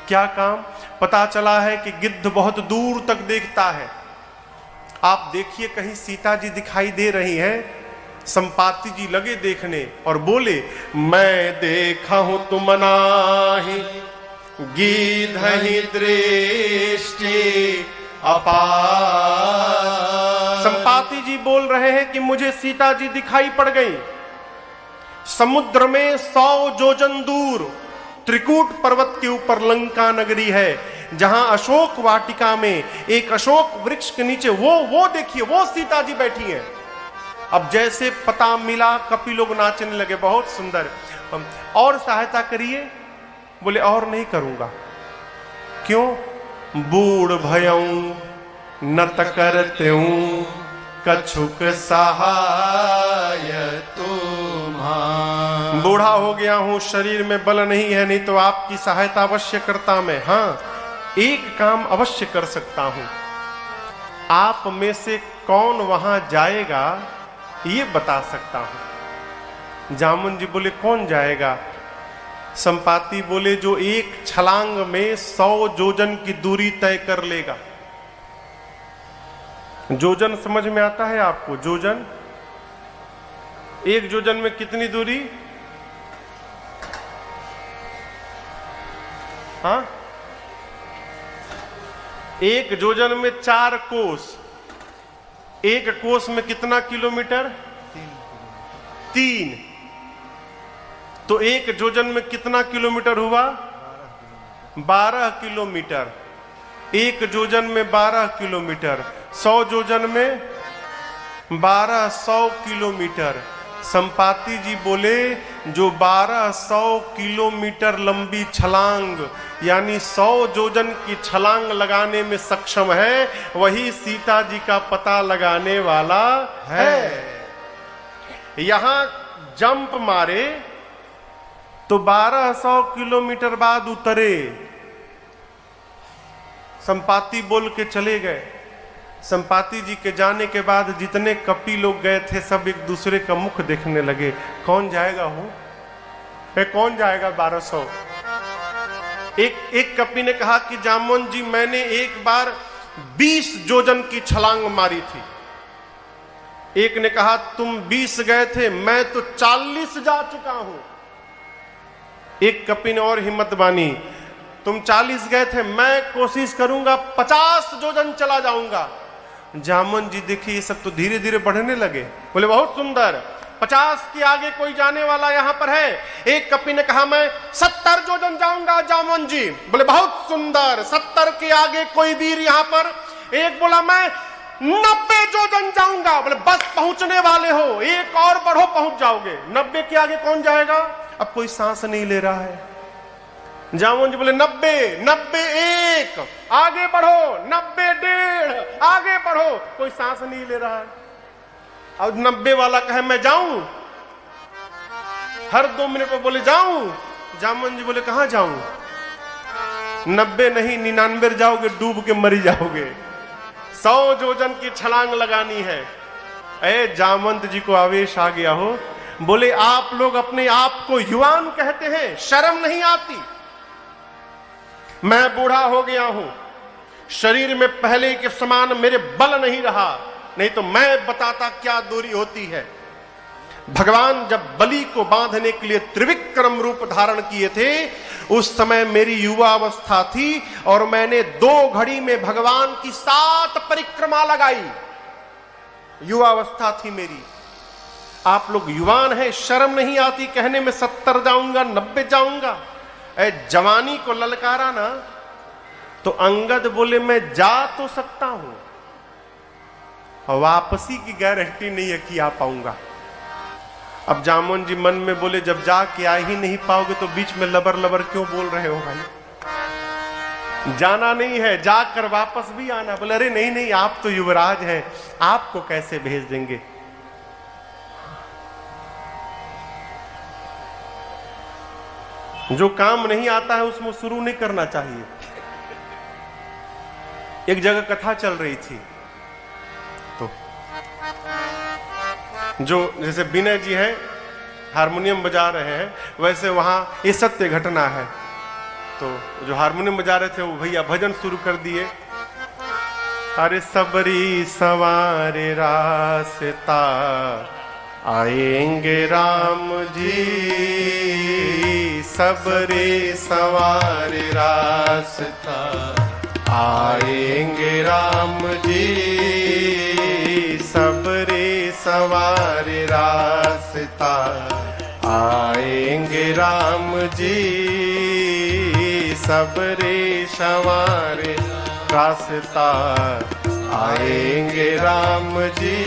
क्या काम? पता चला है कि गिद्ध बहुत दूर तक देखता है। आप देखिए कहीं सीता जी दिखाई दे रही हैं। संपाति जी लगे देखने और बोले मैं देखा हूं तुम नाही गिद्धहि दृष्टि अपार। संपाति जी बोल रहे हैं कि मुझे सीता जी दिखाई पड़ गई। समुद्र में 100 योजन दूर त्रिकूट पर्वत के ऊपर लंका नगरी है, जहां अशोक वाटिका में एक अशोक वृक्ष के नीचे वो देखिए, वो सीता जी बैठी हैं। अब जैसे पता मिला, कपि लोग नाचने लगे, बहुत सुंदर, और सहायता करिए। बोले और नहीं करूंगा। क्यों? बूढ़ भयऊं नत करते हूं कछुक सहाय तुम्हारा। बूढ़ा हो गया हूं, शरीर में बल नहीं है, नहीं तो आपकी सहायता अवश्य करता मैं। हाँ, एक काम अवश्य कर सकता हूं। आप में से कौन वहां जाएगा ये बता सकता हूं। जामुन जी बोले कौन जाएगा? संपाति बोले जो एक छलांग में 100 योजन की दूरी तय कर लेगा। योजन समझ में आता है आपको? योजन, एक योजन में कितनी दूरी? हाँ, एक योजन में 4 कोस। एक कोस में कितना किलोमीटर? 3। तो एक योजन में कितना किलोमीटर हुआ? 12 किलोमीटर। एक योजन में 12 किलोमीटर, 100 योजन में 1200 किलोमीटर। संपाति जी बोले जो 1200 किलोमीटर लंबी छलांग यानी 100 योजन की छलांग लगाने में सक्षम है, वही सीता जी का पता लगाने वाला है। यहां जंप मारे तो 1200 किलोमीटर बाद उतरे। संपाति बोल के चले गए। संपाति जी के जाने के बाद जितने कपि लोग गए थे सब एक दूसरे का मुख देखने लगे, कौन जाएगा हो? कौन जाएगा 1200? एक कपि ने कहा कि जामुन जी मैंने एक बार 20 योजन की छलांग मारी थी। एक ने कहा तुम 20 गए थे, मैं तो 40 जा चुका हूं। एक कपि ने और हिम्मत बानी, तुम 40 गए थे, मैं कोशिश करूंगा 50 योजन चला जाऊंगा। जामुन जी देखिए ये सब तो धीरे धीरे बढ़ने लगे। बोले बहुत सुंदर, 50 के आगे कोई जाने वाला यहां पर है? एक कपि ने कहा मैं 70 योजन जाऊंगा जामुन जी। बोले बहुत सुंदर, 70 के आगे कोई वीर यहां पर? एक बोला मैं 90 योजन जाऊंगा। बोले बस पहुंचने वाले हो, एक और बढ़ो पहुंच जाओगे। 90 के आगे कौन जाएगा? अब कोई सांस नहीं ले रहा है। जामुन जी बोले 90, 91 आगे बढ़ो, 90 1.5 आगे बढ़ो, कोई सांस नहीं ले रहा है। अब 90 वाला कहे मैं जाऊं, हर 2 मिनट पर बोले जाऊं। जामुन जी बोले कहां जाऊं? 90 नहीं 99 जाओगे, डूब के मरी जाओगे। 100 योजन की छलांग लगानी है। ए जामवंत जी को आवेश आ गया हो। बोले आप लोग अपने आप को युवान कहते हैं, शर्म नहीं आती? मैं बूढ़ा हो गया हूं, शरीर में पहले के समान मेरे बल नहीं रहा, नहीं तो मैं बताता क्या दूरी होती है। भगवान जब बलि को बांधने के लिए त्रिविक्रम रूप धारण किए थे, उस समय मेरी युवा अवस्था थी और मैंने 2 घड़ी में भगवान की 7 परिक्रमा लगाई। युवा अवस्था थी मेरी। आप लोग युवान हैं, शर्म नहीं आती कहने में 70 जाऊंगा 90 जाऊंगा? जवानी को ललकारा ना तो अंगद बोले मैं जा तो सकता हूं, वापसी की गारंटी नहीं है कि आ पाऊंगा। अब जामुन जी मन में बोले जब जाके आ ही नहीं पाओगे तो बीच में लबर लबर क्यों बोल रहे हो भाई? जाना नहीं है, जाकर वापस भी आना। बोले अरे नहीं नहीं, आप तो युवराज हैं, आपको कैसे भेज देंगे? जो काम नहीं आता है उसमें शुरू नहीं करना चाहिए। एक जगह कथा चल रही थी, तो जो जैसे विनय जी हैं हारमोनियम बजा रहे हैं, वैसे वहां ये सत्य घटना है। तो जो हारमोनियम बजा रहे थे वो भैया भजन शुरू कर दिए। अरे सबरी सवारे रास्ता आएंगे राम जी, सबरे सवारे रास्ता आएंगे राम जी, सबरे सवारे रास्ता आएंगे राम जी, सबरे सवारे रास्ता आएंगे राम जी,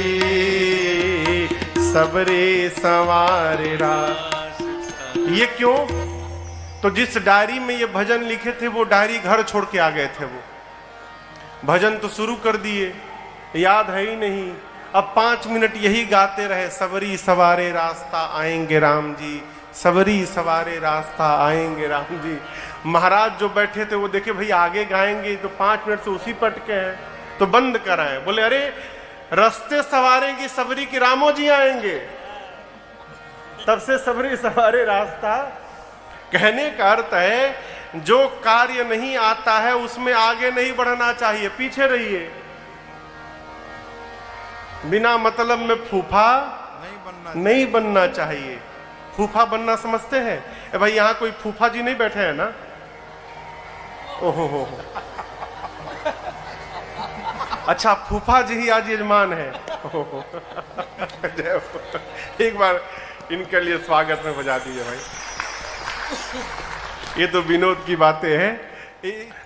सबरे सवारे रास्ता। ये क्यों? तो जिस डायरी में ये भजन लिखे थे वो डायरी घर छोड़ के आ गए थे। वो भजन तो शुरू कर दिए, याद है ही नहीं। अब 5 मिनट यही गाते रहे, सबरी सवारे रास्ता आएंगे राम जी, सबरी सवारे रास्ता आएंगे राम जी। महाराज जो बैठे थे वो देखे भाई आगे गाएंगे तो 5 मिनट से उसी पटके हैं, तो बंद कराए। बोले अरे रास्ते सवारेंगे सबरी की रामो जी आएंगे। तब से सबरी सवारे रास्ता। कहने का अर्थ है जो कार्य नहीं आता है उसमें आगे नहीं बढ़ना चाहिए, पीछे रहिए। बिना मतलब में फूफा नहीं बनना चाहिए। फूफा बनना समझते हैं? ए भाई यहाँ कोई फूफा जी नहीं बैठे हैं ना? ओहो हो। अच्छा फूफा जी ही आज यजमान है। एक बार इनके लिए स्वागत में बजा दीजिए भाई। ये तो विनोद की बातें हैं।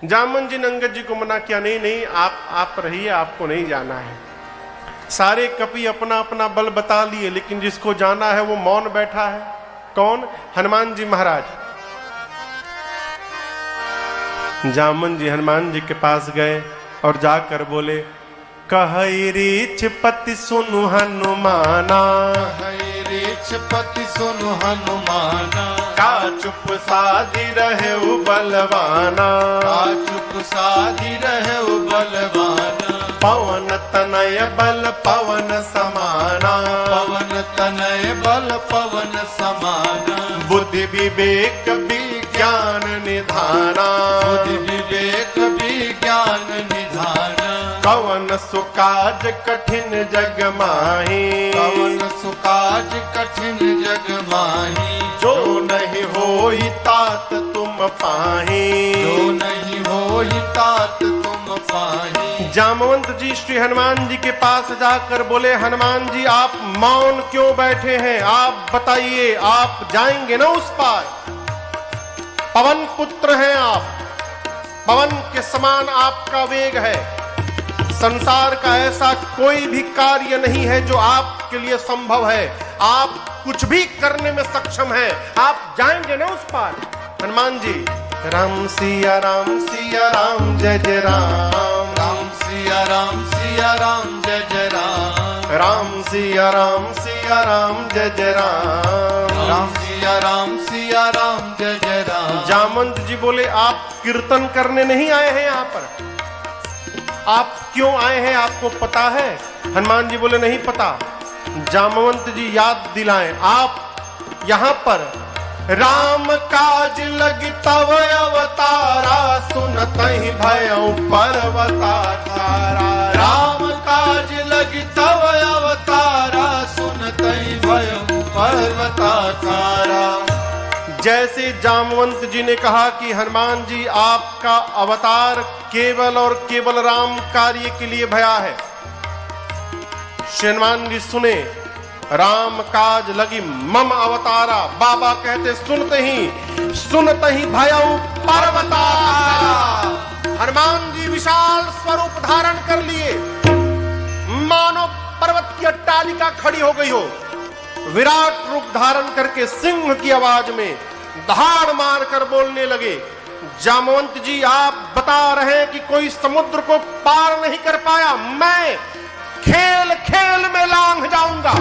जामन जी ने अंगद जी को मना किया, नहीं नहीं आप रहिए, आपको नहीं जाना है। सारे कपि अपना अपना बल बता लिए, लेकिन जिसको जाना है वो मौन बैठा है। कौन? हनुमान जी महाराज। जामन जी हनुमान जी के पास गए और जाकर बोले, कहई रीछ पति सुनु हनुमाना, कहई रीछ पति सुनु हनुमाना, का चुप साधी रहे बलवाना, का चुप साधी रहे बलवाना, पवन तनय बल पवन समाना, पवन तनय बल पवन समाना, बुद्धि विवेक विज्ञान निधाना, बुद्धि विवेक विज्ञान निधाना, कवन सुकाज कठिन जग माही, कवन सुकाज कठिन जग माही, जो नहीं होई तात तुम पाही, जो नहीं होई तात तुम पाही। जामवंत जी श्री हनुमान जी के पास जाकर बोले, हनुमान जी आप मौन क्यों बैठे हैं? आप बताइए, आप जाएंगे ना उस पार? पवन पुत्र हैं आप, पवन के समान आपका वेग है। संसार का ऐसा कोई भी कार्य नहीं है जो आपके लिए संभव है। आप कुछ भी करने में सक्षम हैं। आप जाएंगे ना उस पार? हनुमान जी राम सिया राम जय जय राम, राम सिया राम जय जय राम, राम सिया राम जय जय राम, राम सिया राम जय जय राम। जामवंत जी बोले, आप कीर्तन करने नहीं आए हैं यहाँ पर? आप क्यों आए हैं आपको पता है? हनुमान जी बोले, नहीं पता। जामवंत जी याद दिलाएं, आप यहाँ पर राम काज लगी तव अवतारा, सुनतहि भयउ पर्वता तारा, राम काज लगी तव अवतारा, सुनतहि भयउ पर्वता तारा। जैसे जामवंत जी ने कहा कि हनुमान जी आपका अवतार केवल और केवल राम कार्य के लिए भया है, हनुमान जी सुने, राम काज लगी मम अवतारा। बाबा कहते सुनते ही भयउ पर्वता। हनुमान जी विशाल स्वरूप धारण कर लिए, मानो पर्वत की अट्टालिका खड़ी हो गई हो। विराट रूप धारण करके सिंह की आवाज में दहाड़ मारकर बोलने लगे, जामवंत जी आप बता रहे हैं कि कोई समुद्र को पार नहीं कर पाया, मैं खेल खेल में लांघ जाऊंगा।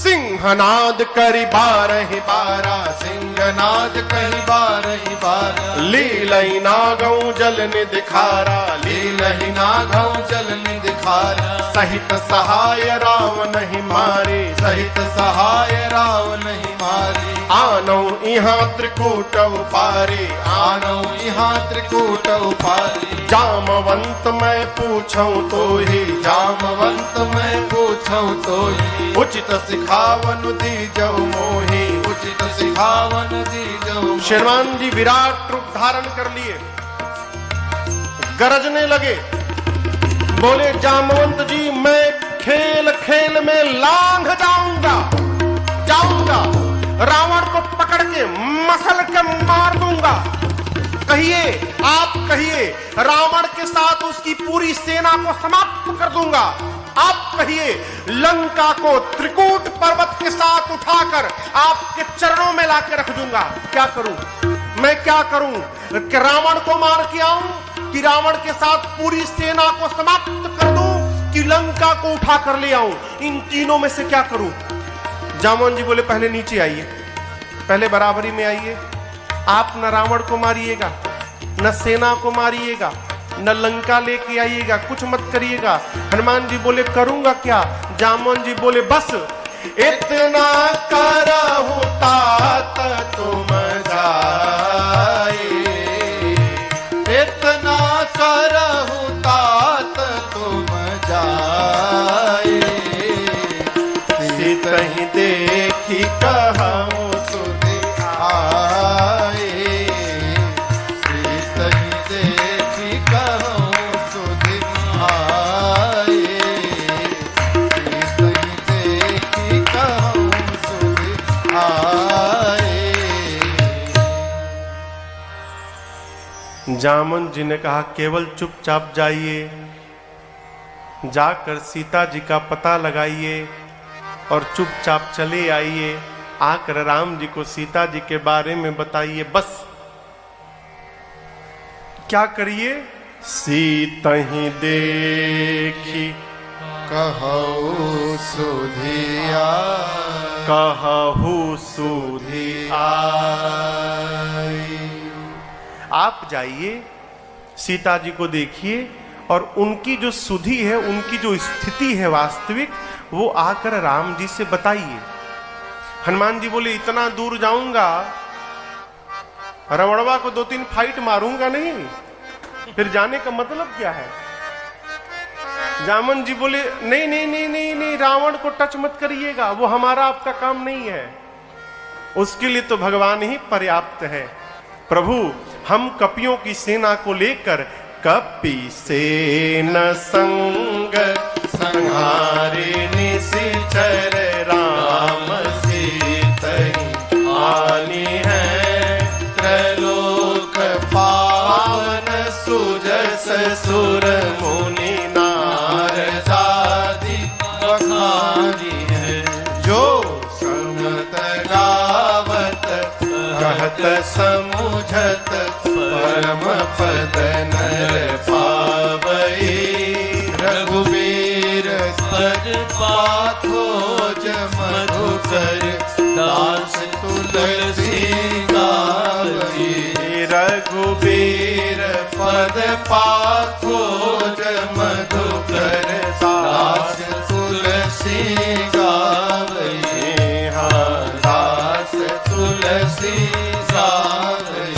सिंह सिंहनाद करी बारहि बारा, सिंहनाद कही बारहि बारा, लीलई नागौ जल निधिखारा, लीलहि नागौ जल निधिखारा, सहित सहाय रावण ही मारे, सहित सहाय रावण ही मारे, आनौ इहाँ त्रिकूट उपारे, आनौ इहाँ त्रिकूट उपारे, जामवंत मैं पूछऊं तो ही, जामवंत मैं पूछऊं तो ही, उचित सिखावन दीजौ मोहि, उचित सिखावन दीजौ। श्रीमान जी विराट रूप धारण कर लिए, गरजने लगे, बोले जामवंत जी मैं खेल खेल में लांघ जाऊंगा, रावण को पकड़ के मसल के मार दूंगा। कहिए, आप कहिए, रावण के साथ उसकी पूरी सेना को समाप्त कर दूंगा। आप कहिए, लंका को त्रिकूट पर्वत के साथ उठाकर आपके चरणों में लाके रख दूंगा। क्या करूं मैं, क्या करूं कि रावण को मार के आऊं, कि रावण के साथ पूरी सेना को समाप्त कर दूं, कि लंका को उठा कर ले आऊं? इन तीनों में से क्या करूं? जामवंत जी बोले पहले नीचे आइए, पहले बराबरी में आइए। आप न रावण को मारिएगा, न सेना को मारिएगा, न लंका लेके आइएगा, कुछ मत करिएगा। हनुमान जी बोले करूंगा क्या? जामवंत जी बोले बस इतना करहु तात तुम जाए, इतना करहु तात तुम जाए, सीतहि देखी कहूँ सुधि आए, सीतहि देखी कहूँ सुधि आए, सीतहि देखी कहूँ सुधि आए। जामवंत जी ने कहा केवल चुपचाप जाइए, जाकर सीता जी का पता लगाइए और चुपचाप चले आइए, आकर राम जी को सीता जी के बारे में बताइए। बस क्या करिए? सीतहि देखी कहूँ सुधि आए, कहु सुधि आई। आप जाइए, सीता जी को देखिए और उनकी जो सुधि है, उनकी जो स्थिति है वास्तविक, वो आकर राम जी से बताइए। हनुमान जी बोले इतना दूर जाऊंगा, रवड़वा को 2-3 फाइट मारूंगा नहीं, फिर जाने का मतलब क्या है? जामवंत जी बोले नहीं नहीं नहीं नहीं नहीं, रावण को टच मत करिएगा, वो हमारा आपका काम नहीं है, उसके लिए तो भगवान ही पर्याप्त है। प्रभु हम कपियों की सेना को लेकर कपि सेन संग संहारे निशिचर राम सीतहि आनी है, त्रैलोक पावन सुजस सुर मुनि नारदादि बखानी है, जो सुनत गावत कहत समुझत परम पद नर पावई, रघुवीर पद पाथोज मधुकर दास तुलसी गावई, रघुबीर पद पाथोज मधुकर दास तुलसी गावई, दास तुलसी गावई,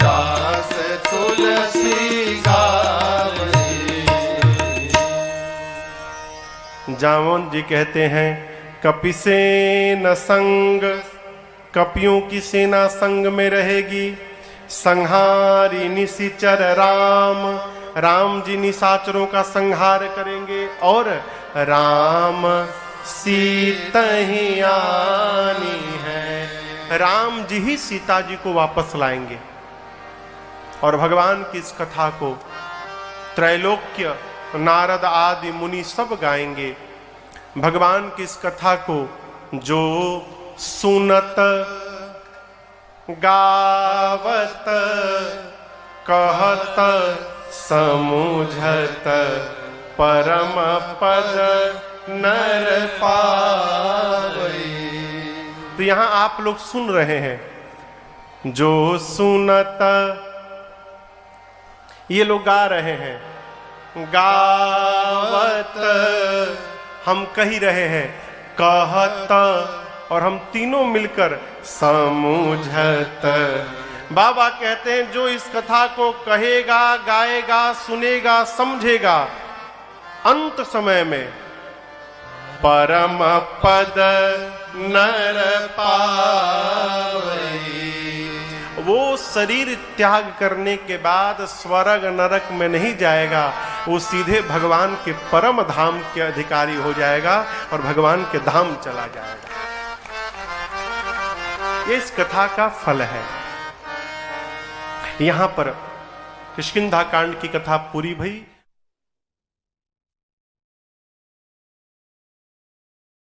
दास तुलसी गावई। जामवंत जी कहते हैं कपिसेन संग, कपियों की सेना संग में रहेगी, संहारी निशिचर राम, राम जी निशाचरों का संहार करेंगे, और राम सीतहि आनी है, राम जी ही सीता जी को वापस लाएंगे। और भगवान की इस कथा को त्रैलोक्य नारद आदि मुनि सब गाएंगे। भगवान की इस कथा को जो सुनत गावत कहत समुझत परम पद नर पावई। यहां आप लोग सुन रहे हैं, जो सुनत, ये लोग गा रहे हैं, गावत हम कही रहे हैं, कहत, और हम तीनों मिलकर समझत। बाबा कहते हैं जो इस कथा को कहेगा, गाएगा, सुनेगा, समझेगा, अंत समय में परम पद नर पावई। वो शरीर त्याग करने के बाद स्वर्ग नरक में नहीं जाएगा, वो सीधे भगवान के परम धाम के अधिकारी हो जाएगा और भगवान के धाम चला जाएगा। ये इस कथा का फल है। यहां पर किष्किंधा कांड की कथा पूरी भई।